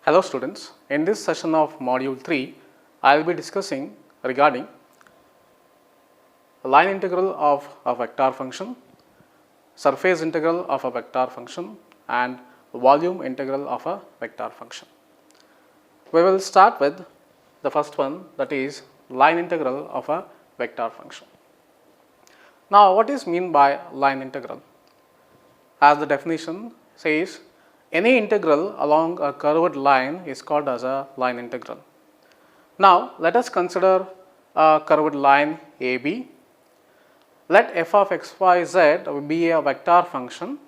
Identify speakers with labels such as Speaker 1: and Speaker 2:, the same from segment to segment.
Speaker 1: Hello students, in this session of module 3, I will be discussing regarding line integral of a vector function, surface integral of a vector function and volume integral of a vector function. We will start with the first one, that is line integral of a vector function. Now what is meant by line integral? As the definition says, any integral along a curved line is called as a line integral. Now let us consider a curved line AB. Let f of x, y, z be a vector function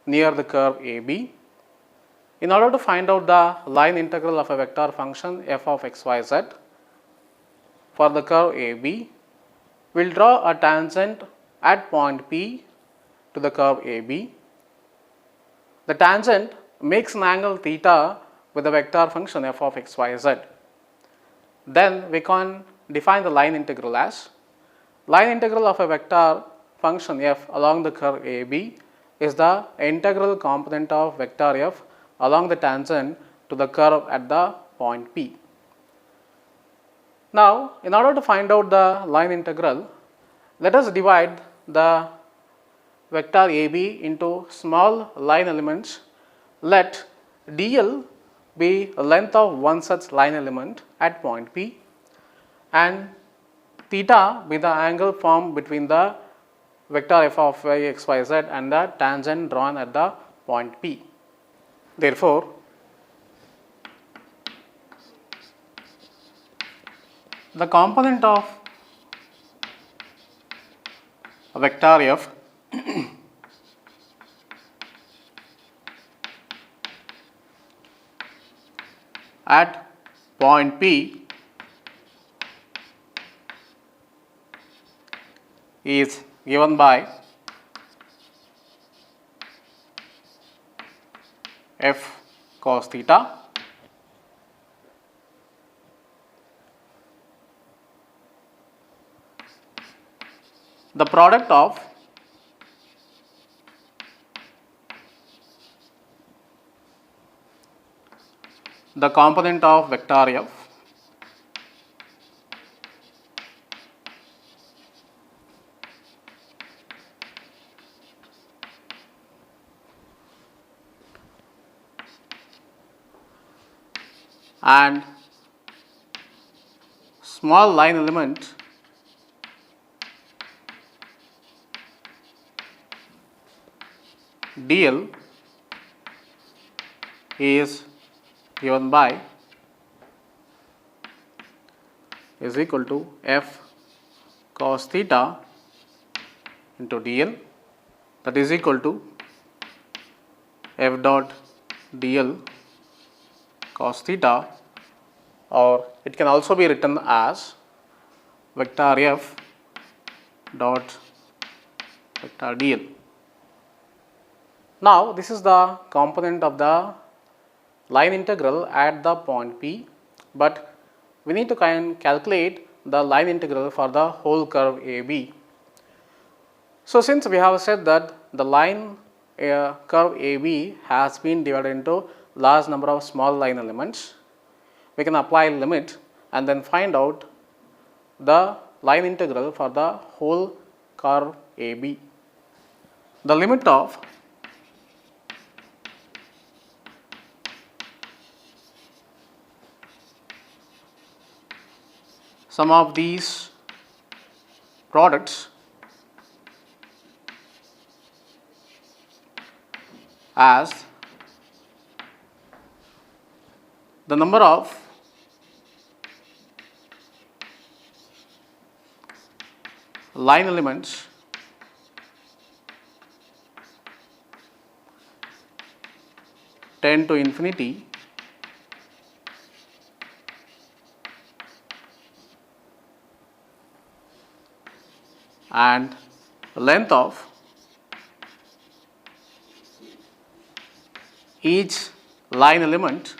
Speaker 1: near the curve AB. In order to find out the line integral of a vector function f of x, y, z for the curve AB, we will draw a tangent at point P to the curve AB. The tangent makes an angle theta with the vector function f of x, y, z. Then we can define the line integral as line integral of a vector function f along the curve AB is the integral component of vector f along the tangent to the curve at the point P. Now, in order to find out the line integral, let us divide the vector AB into small line elements. Let dl be the length of one such line element at point P and theta be the angle formed between the vector f of x, y, z and the tangent drawn at the point P. Therefore, the component of a vector f at point P is given by f cos theta the product of the component of vector f and small line element dl is given by is equal to f cos theta into dl, that is equal to f dot dl cos theta, or it can also be written as vector f dot vector dl. Now this is the component of the line integral at the point P, but we need to calculate the line integral for the whole curve AB. So since we have said that the line curve AB has been divided into large number of small line elements, we can apply limit and then find out the line integral for the whole curve AB. The limit of some of these products as the number of line elements tend to infinity and length of each line element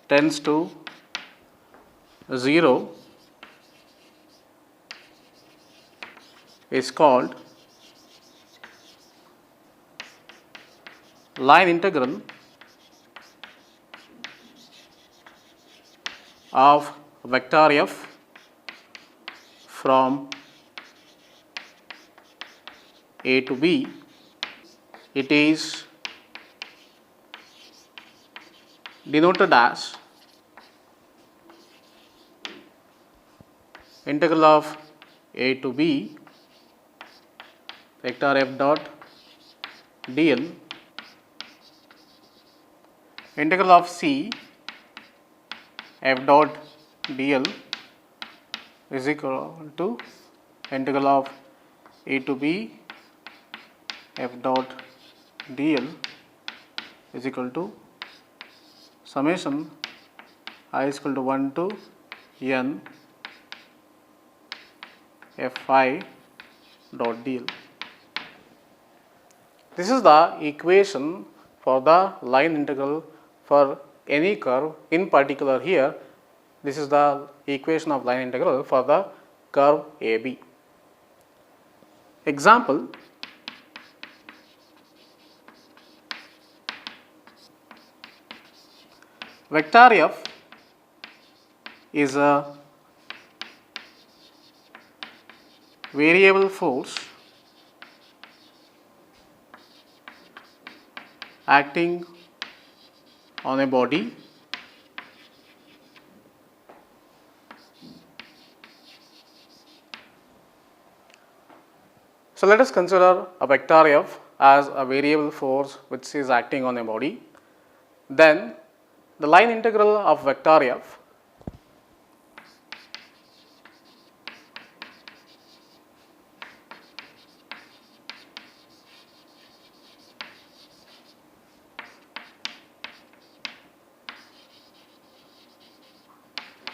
Speaker 1: tends to 0 is called line integral of vector f from A to B. It is denoted as integral of A to B vector f dot dl, integral of C f dot dl is equal to integral of A to B f dot dl is equal to summation I is equal to 1 to n f(I) dot dl. This is the equation for the line integral for any curve. In particular here, this is the equation of line integral for the curve AB. Example, vector f is a variable force acting on a body So let us consider a vector f as a variable force which is acting on a body. Then the line integral of vector f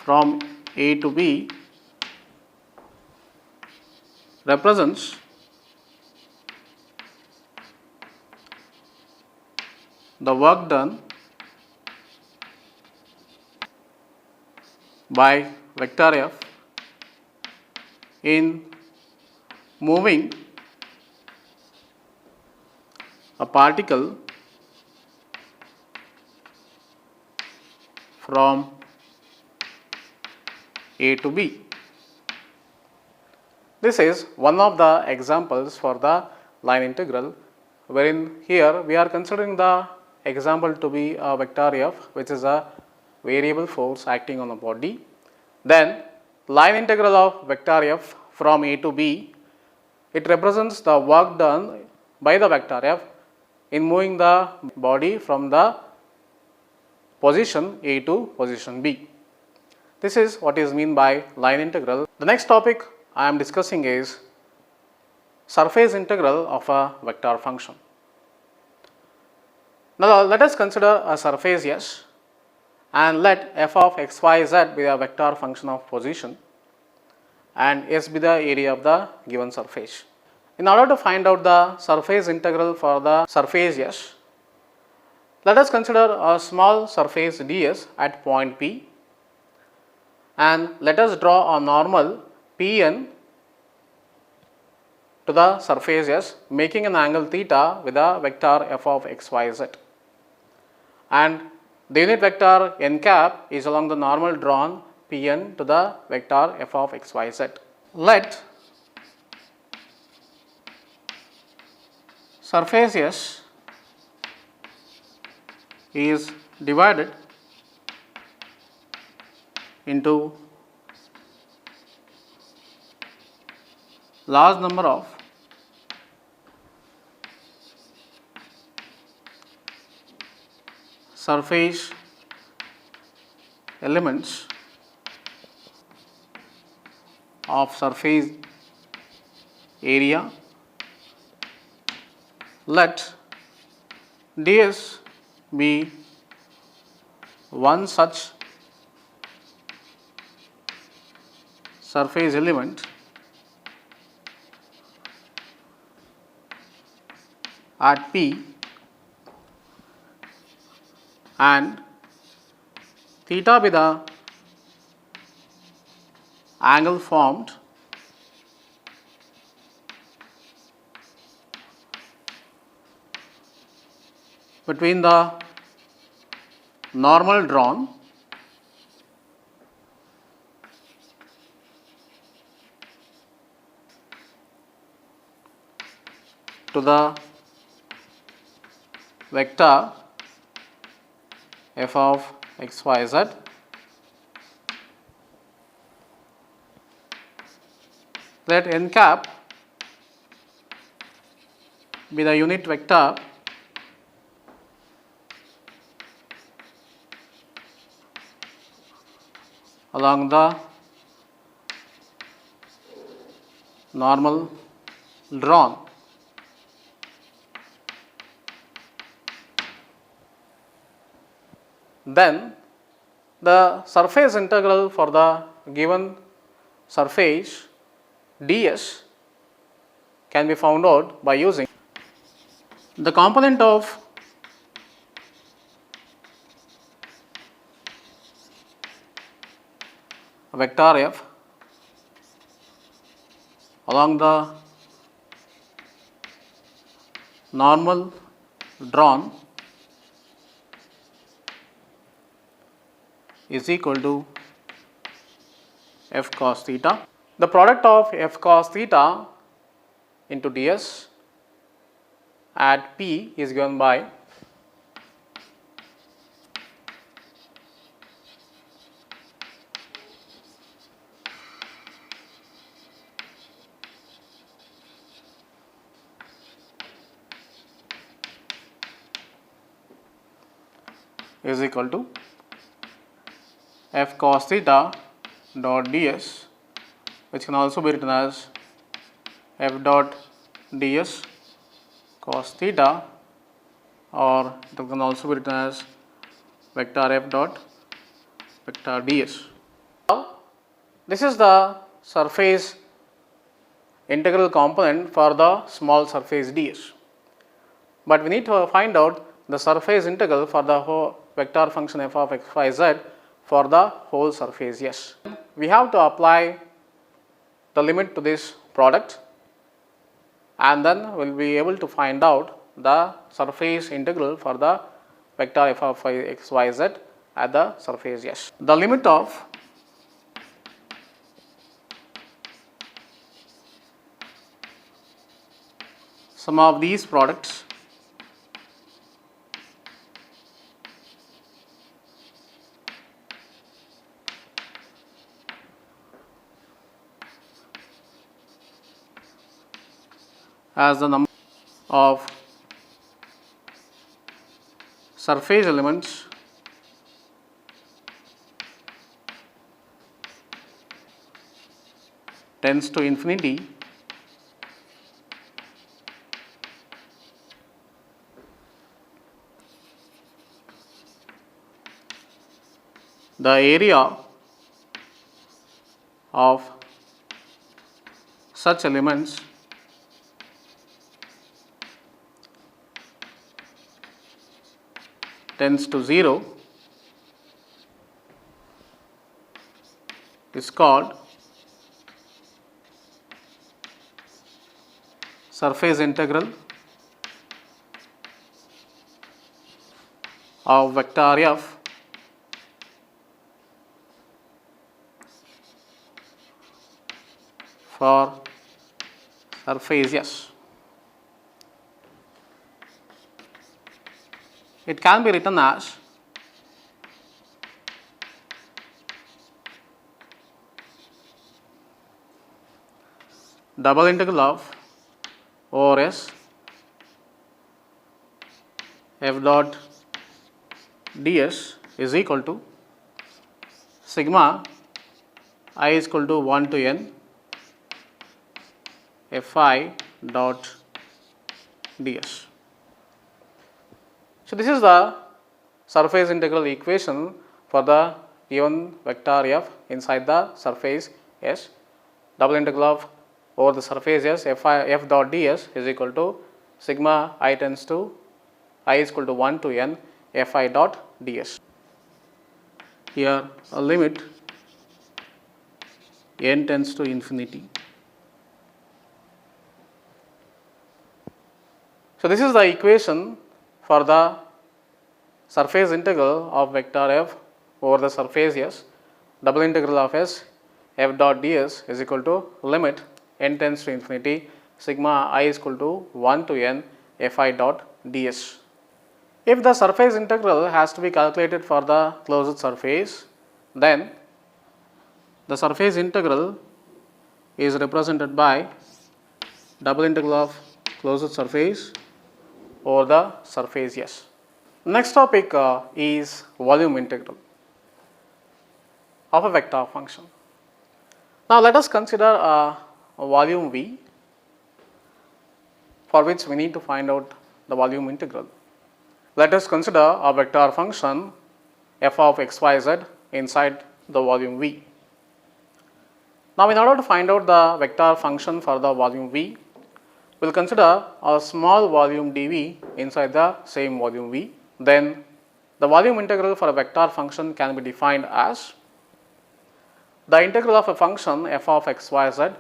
Speaker 1: from A to B represents the work done by vector f in moving a particle from A to B. This is one of the examples for the line integral, wherein here we are considering the example to be a vector f which is a variable force acting on a body. Then line integral of vector f from A to B, it represents the work done by the vector f in moving the body from the position A to position B. This is what is meant by line integral. The next topic I am discussing is surface integral of a vector function. Now let us consider a surface S and let f of x, y, z be a vector function of position and S be the area of the given surface. In order to find out the surface integral for the surface S, let us consider a small surface ds at point P and let us draw a normal Pn to the surface S, making an angle theta with a vector f of x, y, z. And the unit vector n cap is along the normal drawn Pn to the vector f of x, y, z. Let surface S is divided into large number of surface elements of surface area. Let ds be one such surface element at P and theta be the angle formed between the normal drawn to the vector f of x, y, z, let n cap be the unit vector along the normal drawn. Then the surface integral for the given surface ds can be found out by using the component of vector f along the normal drawn is equal to f cos theta. The product of f cos theta into ds at P is given by is equal to f cos theta dot ds, which can also be written as f dot ds cos theta, or it can also be written as vector f dot vector ds. Now, this is the surface integral component for the small surface ds, but we need to find out the surface integral for the whole vector function f of x, y, z for the whole surface S. We have to apply the limit to this product, and then we will be able to find out the surface integral for the vector f of x, y, z at the surface S. The limit of some of these products as the number of surface elements tends to infinity, the area of such elements tends to 0 is called surface integral of vector f for surface S. It can be written as double integral of over S f dot ds is equal to sigma I is equal to 1 to n fi dot ds. So, this is the surface integral equation for the given vector f inside the surface S. Double integral of over the surface S f dot ds is equal to sigma I tends to I is equal to 1 to n fi dot ds. Here a limit n tends to infinity. So, this is the equation for the surface integral of vector f over the surface S, double integral of S f dot ds is equal to limit n tends to infinity sigma I is equal to 1 to n fi dot ds. If the surface integral has to be calculated for the closed surface, then the surface integral is represented by double integral of closed surface over the surface S. Next topic is volume integral of a vector function. Now let us consider a volume V, for which we need to find out the volume integral. Let us consider a vector function f of xyz inside the volume V. Now in order to find out the vector function for the volume V, we will consider a small volume dV inside the same volume V. Then the volume integral for a vector function can be defined as the integral of a function f of xyz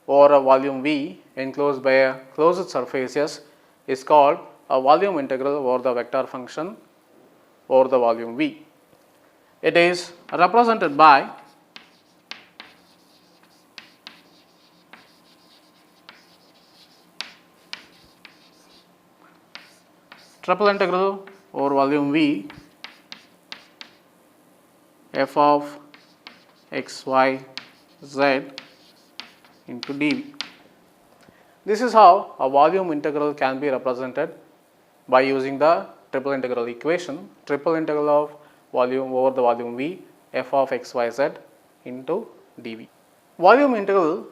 Speaker 1: over a volume V enclosed by a closed surface S is called a volume integral over the vector function over the volume V. It is represented by triple integral over volume V f of x, y, z into dV. This is how a volume integral can be represented by using the triple integral equation, triple integral of volume over the volume V f of x, y, z into dV. Volume integral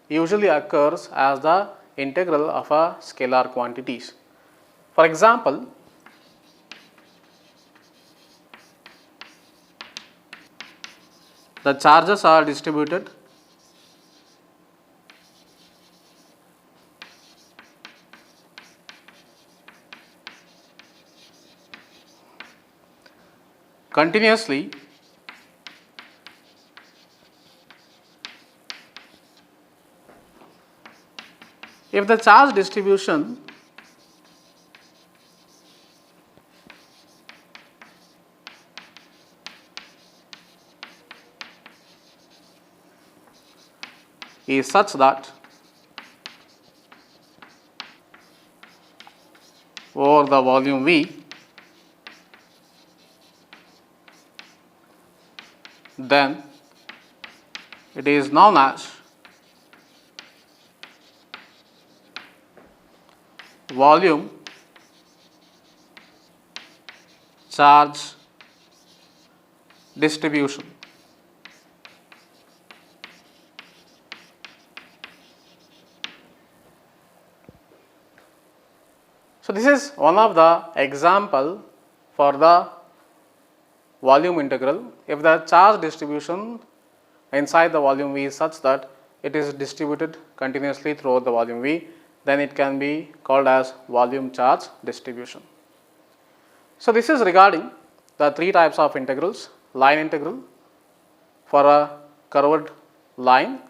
Speaker 1: usually occurs as the integral of a scalar quantities. For example, the charges are distributed continuously if the charge distribution is such that over the volume V, then it is known as volume charge distribution. So this is one of the example for the volume integral. If the charge distribution inside the volume V is such that it is distributed continuously throughout the volume V, then it can be called as volume charge distribution. So this is regarding the three types of integrals: line integral for a curved line,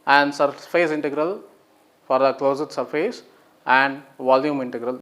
Speaker 1: and surface integral for a closed surface, and volume integral.